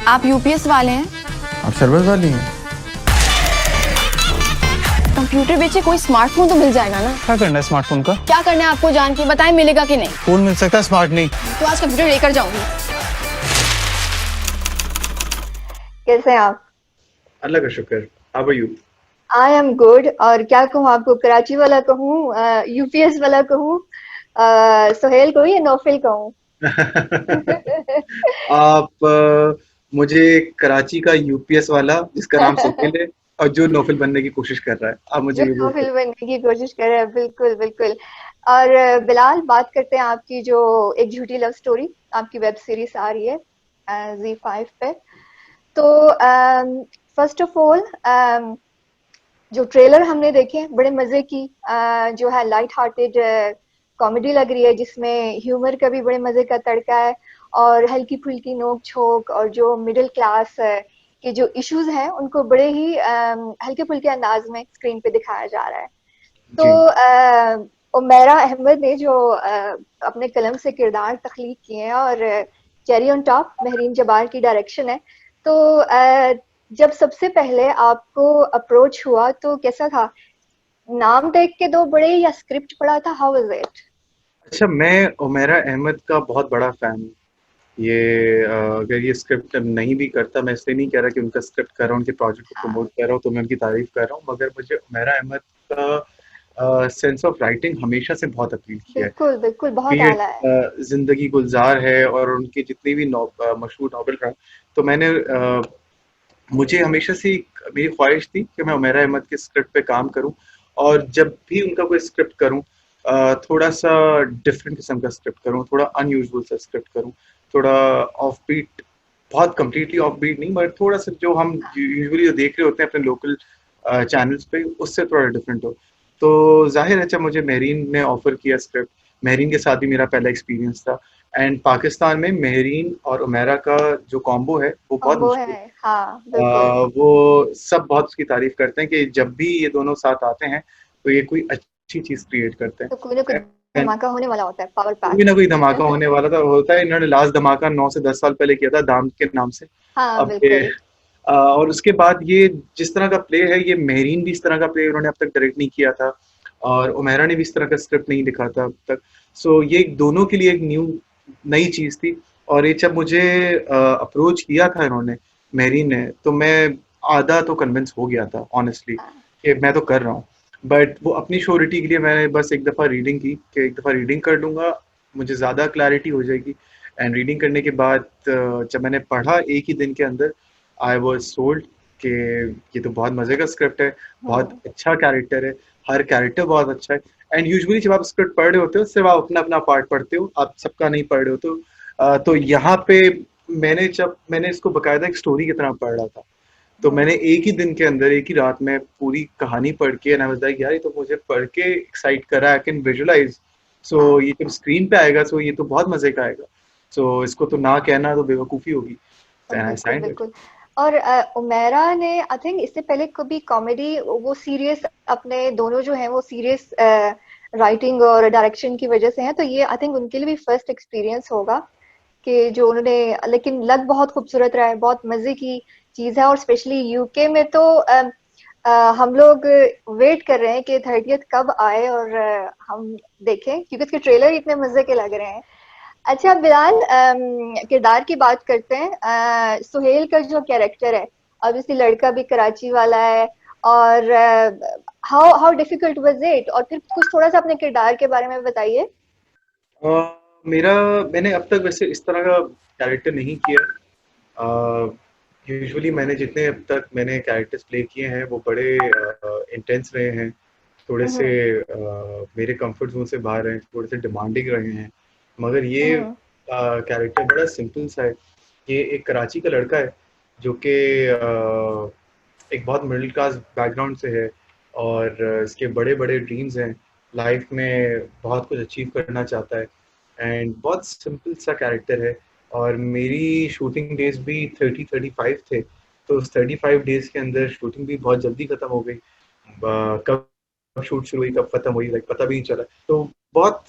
आप यूपीएस वाले हैं? आप सर्वर वाली हैं? कंप्यूटर बेचे कोई स्मार्टफोन तो मिल जाएगा ना? क्या करना है स्मार्टफोन का? क्या करना है आपको जान के बताएं, मिलेगा कि नहीं? फोन मिल सकता है, स्मार्ट नहीं। तो आज कंप्यूटर लेकर जाऊंगी। कैसे हैं आप? अल्लाह का शुक्र। How are you? I am good. और क्या कहूँ आपको, कराची वाला कहूँ, यूपीएस वाला कहूँ, सुहेल कहूँ या नौफिल कहूँ? आप मुझे कराची का यूपीएस वाला जिसका नाम सुहेल है और जो नौफिल बनने की कोशिश कर रहा है, आप मुझे जो ये बोल नौफिल बनने की कोशिश कर रहे हैं, बिल्कुल बिल्कुल। और बिलाल, बात करते हैं आपकी जो एक झूठी लव स्टोरी, आपकी वेब सीरीज आ रही है Z5 पे। तो फर्स्ट ऑफ ऑल, जो ट्रेलर हमने देखे बड़े मजे की, जो है लाइट हार्टेड कॉमेडी लग रही है, जिसमें ह्यूमर का भी बड़े मजे का तड़का है और हल्की फुल्की नोक झोंक, और जो मिडिल क्लास के जो इश्यूज हैं उनको बड़े ही हल्के फुल्के अंदाज में स्क्रीन पे दिखाया जा रहा है। तो जी। उमैरा अहमद ने जो अपने कलम से किरदार तख्लीक किए हैं, और चेरी ऑन टॉप महरीन जबार की डायरेक्शन है। तो जब सबसे पहले आपको अप्रोच हुआ तो कैसा था? नाम देख के दो बड़े या स्क्रिप्ट पढ़ा था? How was it? अच्छा, मैं उमैरा अहमद का बहुत बड़ा फैन हूँ। अगर ये स्क्रिप्ट नहीं भी करता, मैं इसलिए नहीं कह रहा कि उनका स्क्रिप्ट कर रहा हूँ, उनके प्रोजेक्ट को प्रमोट कर रहा हूँ, तो मैं उनकी तारीफ कर रहा हूँ, मगर मुझे उमैरा अहमद का सेंस ऑफ राइटिंग हमेशा से बहुत अपील किया है। बिल्कुल बिल्कुल, बहुत बी आला है। जिंदगी गुलजार है और उनके जितने भी मशहूर नॉवल रहा, तो मुझे हमेशा से मेरी ख्वाहिश थी कि मैं उमैरा अहमद के स्क्रिप्ट पे काम करूं, और जब भी उनका कोई स्क्रिप्ट करूं, थोड़ा सा डिफरेंट किस्म का स्क्रिप्ट करूं, थोड़ा अनयूजुअल सा स्क्रिप्ट करूं, थोड़ा ऑफ बीट, बहुत कम्प्लीटली ऑफ बीट नहीं, मगर थोड़ा सा जो हम यूजुअली जो देख रहे होते हैं अपने लोकल चैनल्स पे, उससे थोड़ा डिफरेंट हो। तो जाहिर है, जब मुझे महरीन ने ऑफर किया स्क्रिप्ट, महरीन के साथ भी मेरा पहला एक्सपीरियंस था, एंड पाकिस्तान में महरीन और उमैरा का जो कॉम्बो है वो बहुत कॉम्बो मशहूर है, हाँ है। बिल्कुल। वो सब बहुत उसकी तारीफ करते हैं कि जब भी ये दोनों साथ आते हैं तो ये कोई अच्छी चीज क्रिएट करते तो कोई ना कोई हैं। And धमाका होने वाला होता है, पावर कोई ना पैक। कोई धमाका होने वाला था, होता है। इन्होंने लास्ट धमाका 9 से 10 साल पहले किया था दाम के नाम से। हाँ अब ये बिल्कुल। और उसके बाद ये जिस तरह का प्ले है, ये महरीन भी इस तरह का प्ले उन्होंने अब तक डायरेक्ट नहीं किया था, और उमैरा ने भी इस तरह का स्क्रिप्ट नहीं लिखा था अब तक। सो ये दोनों के लिए एक नई चीज थी। और ये जब मुझे अप्रोच किया था इन्होंने, महरीन ने, तो मैं आधा तो कन्विंस हो गया था ऑनेस्टली हाँ, कि मैं तो कर रहा हूँ। बट वो अपनी श्योरिटी के लिए मैंने बस एक दफ़ा रीडिंग की कि एक दफ़ा रीडिंग कर लूँगा, मुझे ज़्यादा क्लैरिटी हो जाएगी। एंड रीडिंग करने के बाद जब मैंने पढ़ा एक ही दिन के अंदर, आई वाज सोल्ड कि ये तो बहुत मज़े का स्क्रिप्ट है, बहुत हम्म। अच्छा कैरेक्टर है, हर कैरेक्टर बहुत अच्छा है। एंड यूजुअली जब आप स्क्रिप्ट पढ़ रहे होते हो, सिर्फ आप अपना अपना पार्ट पढ़ते हो, आप सबका नहीं पढ़ रहे हो। तो यहाँ पे मैंने इसको बकायदा एक स्टोरी की तरह पढ़ रहा था। तो हम्म। मैंने एक ही दिन के अंदर, एक ही रात में पूरी कहानी पढ़ के, एंड आई वाज लाइक यार, ये तो मुझे पढ़ के एक्साइट कर रहा है, आई कैन विजुअलाइज। सो हाँ ये जब स्क्रीन पे आएगा, सो ये तो बहुत मजे का आएगा। सो इसको तो ना कहना तो बेवकूफ़ी होगी। एंड आई बिल्कुल साइंड इट। बिल्कुल। और उमैरा ने आई थिंक इससे पहले कभी कॉमेडी, वो सीरियस, अपने दोनों जो हैं वो सीरियस राइटिंग और डायरेक्शन की वजह से हैं, तो ये आई थिंक उनके लिए भी फर्स्ट एक्सपीरियंस होगा कि जो उन्होंने, लेकिन लग बहुत खूबसूरत रहा है, बहुत मजे की चीज है। और स्पेशली यूके में तो हम लोग वेट कर रहे हैं कि 30th कब आए और हम देखें, क्योंकि इसके ट्रेलर इतने मजे के लग रहे हैं। अच्छा बिलाल, किरदार की बात करते हैं। सुहेल का जो कैरेक्टर है, ऑब्वियसली लड़का भी कराची वाला है, और how how difficult was it? और फिर कुछ थोड़ा सा अपने किरदार के बारे में बताइए। अ, मेरा मैंने अब तक वैसे इस तरह का कैरेक्टर नहीं किया। यूजुअली मैंने जितने अब तक मैंने कैरेक्टर्स प्ले किए हैं वो बड़े इंटेंस रहे हैं, थोड़े से हम्म। मेरे कंफर्ट जोन से बाहर हैं, थोड़े से डिमांडिंग रहे हैं। मगर ये हम्म। कैरेक्टर बड़ा सिंपल सा है। ये एक कराची का लड़का है जो कि एक बहुत मिडिल क्लास बैकग्राउंड से है, और इसके बड़े बड़े ड्रीम्स हैं, लाइफ में बहुत कुछ अचीव करना चाहता है। एंड बहुत सिंपल सा कैरेक्टर है। और मेरी शूटिंग डेज भी 30-35 थे, तो उस 35 डेज के अंदर शूटिंग भी बहुत जल्दी खत्म हो गई। कब शूट शुरू हुई कब खत्म हुई, लाइक पता भी नहीं चला। तो बहुत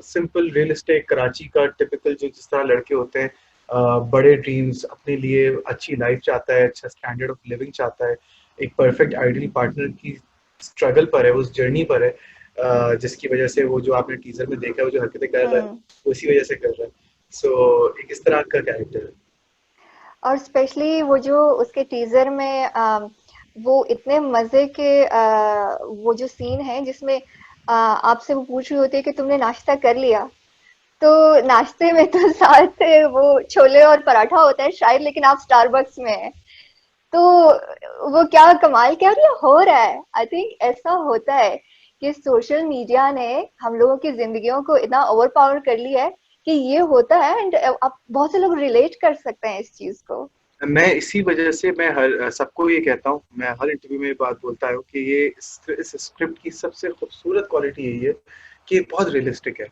सिंपल रियलिस्टिक कराची का टिपिकल जो जिस तरह लड़के होते हैं, बड़े ड्रीम्स, अपने लिए अच्छी लाइफ चाहता है, अच्छा स्टैंडर्ड ऑफ लिविंग चाहता है, एक परफेक्ट आइडियल पार्टनर की स्ट्रगल पर है, उस जर्नी पर है, जिसकी वजह से वो जो आपने टीजर में देखा है, वो जो हरकतें कर रहा है, हम्म। उसी वजह से कर रहा है। सो एक इस तरह का कैरेक्टर है। और स्पेशली वो जो उसके टीजर में वो इतने मजे के वो जो सीन है जिसमें आपसे वो पूछ रही होती है कि तुमने नाश्ता कर लिया, तो नाश्ते में तो साथ वो छोले और पराठा होता है शायद, लेकिन आप स्टारबक्स में हैं, तो वो क्या कमाल, क्या ये हो रहा है। आई थिंक ऐसा होता है कि सोशल मीडिया ने हम लोगों की जिंदगियों को इतना ओवर पावर कर लिया है कि ये होता है, एंड आप बहुत से लोग रिलेट कर सकते हैं इस चीज को। मैं इसी वजह से मैं हर सबको ये कहता हूँ, मैं हर इंटरव्यू में ये बात बोलता हूँ कि ये इस स्क्रिप्ट की सबसे खूबसूरत क्वालिटी यही है कि ये बहुत रियलिस्टिक है।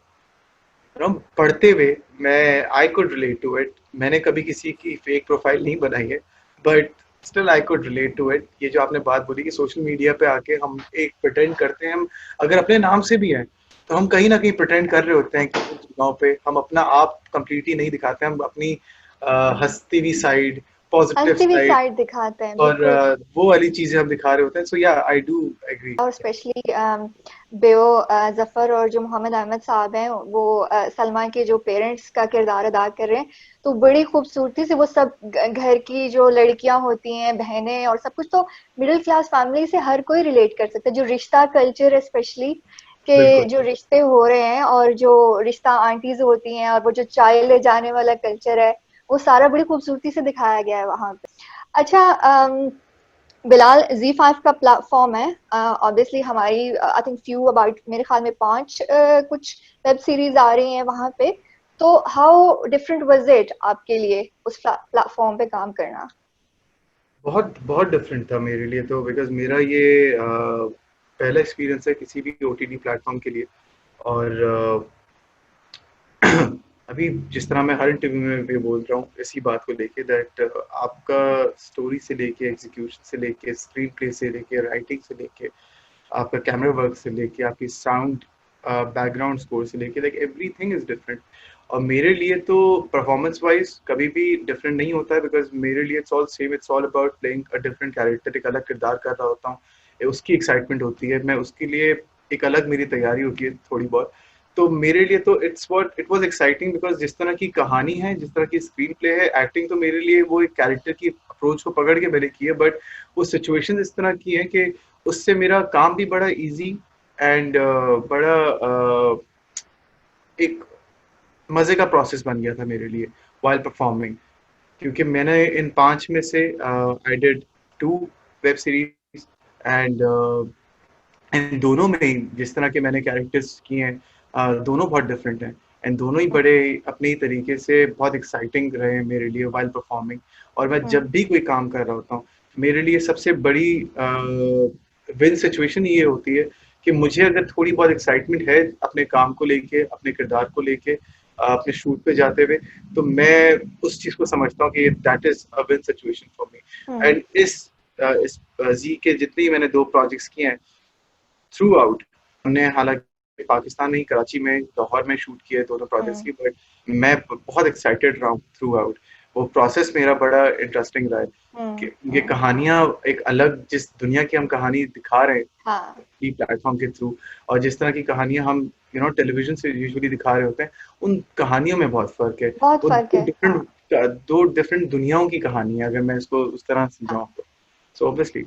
हम पढ़ते हुए मैं I could relate to it. मैंने कभी किसी की फेक प्रोफाइल नहीं बनाई है, but still I could relate to it. ये जो आपने बात बोली कि सोशल मीडिया पे आके हम एक प्रिटेंड करते हैं, हम अगर अपने नाम से भी हैं तो हम कहीं ना कहीं प्रिटेंड कर रहे होते हैं कि कुछ जगहों पे हम अपना आप कंप्लीटली नहीं दिखाते, हम अपनी हंसती हुई साइड, पॉजिटिव हंसती हुई साइड साइड दिखाते हैं, और बिल्कुल। वो वाली चीजें हम दिखा रहे होते हैं। सो या आई डू एग्री। और स्पेशली बेओ जफर और जो मोहम्मद अहमद साहब हैं, वो सलमा के जो पेरेंट्स का किरदार अदा कर रहे हैं, तो बड़ी खूबसूरती से वो सब घर की जो लड़कियां होती हैं, बहनें और सब कुछ, तो मिडिल क्लास फैमिली से हर कोई रिलेट कर सकता है। जो रिश्ता कल्चर है स्पेशली, के बिल्कुल जो रिश्ते हो रहे हैं और जो रिश्ता आंटीज होती हैं और वो जो चाय ले जाने वाला कल्चर है, वो सारा बड़ी खूबसूरती से दिखाया गया है वहां पे। अच्छा, बिलाल, Z5 का प्लेटफॉर्म है, ऑब्वियसली हमारी आई थिंक फ्यू अबाउट, मेरे ख्याल में 5 कुछ वेब सीरीज आ रही हैं वहां पे, तो हाउ डिफरेंट वाज इट आपके लिए उस प्लेटफॉर्म पे काम करना? बहुत बहुत डिफरेंट था मेरे लिए तो, बिकॉज मेरा ये पहला एक्सपीरियंस है किसी भी ओटीटी प्लेटफॉर्म के लिए। और अभी जिस तरह मैं हर इंटरव्यू में भी बोल रहा हूँ इसी बात को लेके, दैट आपका स्टोरी से लेके एग्जीक्यूशन से लेके स्क्रीन प्ले से लेके राइटिंग से लेके आपका कैमरा वर्क से लेके आपकी साउंड बैकग्राउंड स्कोर से लेके, लाइक एवरीथिंग इज डिफरेंट। और मेरे लिए तो परफॉर्मेंस वाइज कभी भी डिफरेंट नहीं होता है, बिकॉज मेरे लिए it's all same, it's all about playing a different character. एक अलग किरदार कर रहा होता हूँ, उसकी एक्साइटमेंट होती है, मैं उसके लिए एक अलग मेरी तैयारी होती है थोड़ी बहुत। तो मेरे लिए तो इट वाज एक्साइटिंग, बिकॉज जिस तरह की कहानी है, जिस तरह की स्क्रीन प्ले है, एक्टिंग तो मेरे लिए वो एक कैरेक्टर की अप्रोच को पकड़ के मैंने की है, बट वो सिचुएशन इस तरह की है कि उससे मेरा काम भी बड़ा इजी एंड बड़ा एक मजे का प्रोसेस बन गया था मेरे लिए वाइल परफॉर्मिंग। क्योंकि मैंने इन 5 में से I did 2 web series and in दोनों में ही जिस तरह के मैंने कैरेक्टर्स किए हैं, दोनों बहुत डिफरेंट हैं एंड दोनों ही बड़े अपने ही तरीके से बहुत एक्साइटिंग रहे हैं मेरे लिए वाइल परफॉर्मिंग। और मैं जब भी कोई काम कर रहा होता हूँ, मेरे लिए सबसे बड़ी विन सिचुएशन ये होती है कि मुझे अगर थोड़ी बहुत एक्साइटमेंट है अपने काम को लेके, अपने किरदार को लेके, अपने शूट पे जाते हुए, तो मैं उस चीज को समझता हूँ कि that is a win situation for me. And इस जी के जितने ही मैंने 2 प्रोजेक्ट्स किए हैं थ्रू आउट, हमने हालांकि पाकिस्तान में ही, कराची में, लाहौर में शूट किए दोनों प्रोजेक्ट्स की, बट मैं बहुत एक्साइटेड रहा हूँ थ्रू आउट। वो प्रोसेस मेरा बड़ा इंटरेस्टिंग रहा है कि ये कहानियां एक अलग, जिस दुनिया की हम कहानी दिखा रहे हैं हाँ, प्लेटफॉर्म के थ्रू, और जिस तरह की कहानियां हम टेलीविजन से यूजुअली दिखा रहे होते हैं, उन कहानियों में बहुत फर्क है। बहुत वो फर्क है। हाँ, दो डिफरेंट दुनियाओं की कहानी है, अगर मैं इसको उस तरह समझाऊं तो। सो ऑब्वियसली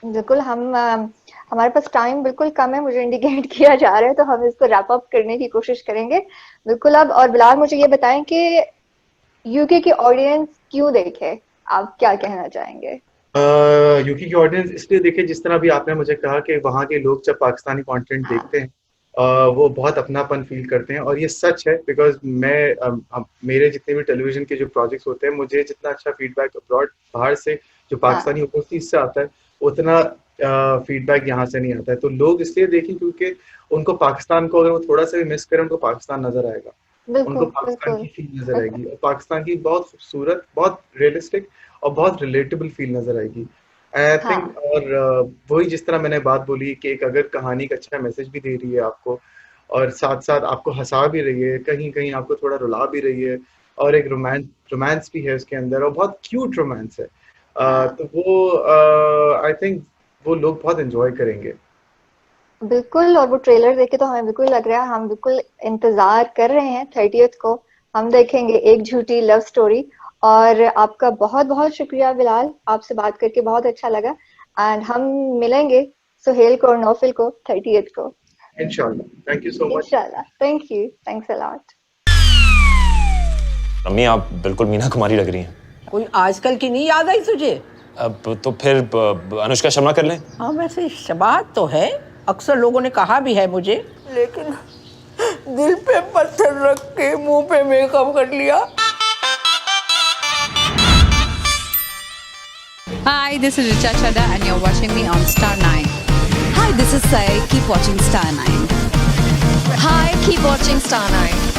बिल्कुल। हम हमारे पास टाइम बिल्कुल कम है, मुझे इंडिकेट किया जा रहा है, तो हम इसको रैप अप करने की कोशिश करेंगे बिल्कुल अब। और बिलाल, मुझे ये बताएं कि यूके की ऑडियंस क्यों देखे, आप क्या कहना चाहेंगे? यूके की ऑडियंस इसलिए देखे, जिस तरह भी आपने मुझे कहा कि वहाँ के लोग जब पाकिस्तानी कंटेंट हाँ, देखते हैं, वो बहुत अपनापन फील करते हैं। और ये सच है, बिकॉज मेरे जितने भी टेलीविजन के जो प्रोजेक्ट्स होते हैं, मुझे जितना अच्छा फीडबैक अब्रॉड बाहर से जो हाँ, पाकिस्तानी उपस्थिति से आता है, उतना फीडबैक यहाँ से नहीं आता है। तो लोग इसलिए देखें क्योंकि उनको पाकिस्तान को, अगर वो थोड़ा सा भी मिस करें, उनको पाकिस्तान नजर आएगा, उनको बिल्कुल, पाकिस्तान बिल्कुल। की फील नजर आएगी, और पाकिस्तान की बहुत खूबसूरत, बहुत रियलिस्टिक और बहुत रिलेटेबल फील नजर आएगी, आई थिंक। हाँ, और वही जिस तरह मैंने बात बोली कि एक अगर कहानी एक अच्छा मैसेज भी दे रही है आपको, और साथ साथ आपको हंसा भी रही है, कहीं कहीं आपको थोड़ा रुला भी रही है, और एक रोमांस भी है उसके अंदर, और बहुत क्यूट रोमांस है। तो वो आई थिंक वो लोग बहुत एंजॉय करेंगे। बिल्कुल, और वो ट्रेलर देखे तो हमें बिल्कुल लग रहा है, हम बिल्कुल इंतजार कर रहे हैं 30th को हम देखेंगे एक झूठी लव स्टोरी। और आपका बहुत बहुत शुक्रिया बिलाल, आपसे बात करके बहुत अच्छा लगा। एंड हम मिलेंगे सुहेल को और नौफिल को 30th को इंशाल्लाह। Thank you so much. इंशाल्लाह। Thank you, thanks a lot. अम्मी आप बिल्कुल मीना कुमारी लग रही हैं। कोई आजकल की नहीं याद आई तुझे? अब तो फिर अनुष्का शर्मा कर लें। हाँ वैसे शबाहत तो है, अक्सर लोगों ने कहा भी है मुझे, लेकिन दिल पे पत्थर रख के मुंह पे मेकअप कर लिया। Hi, this is Richa Chadha and you're watching me on Star 9. Hi, this is Sai. Keep watching Star 9. Hi, keep watching Star 9.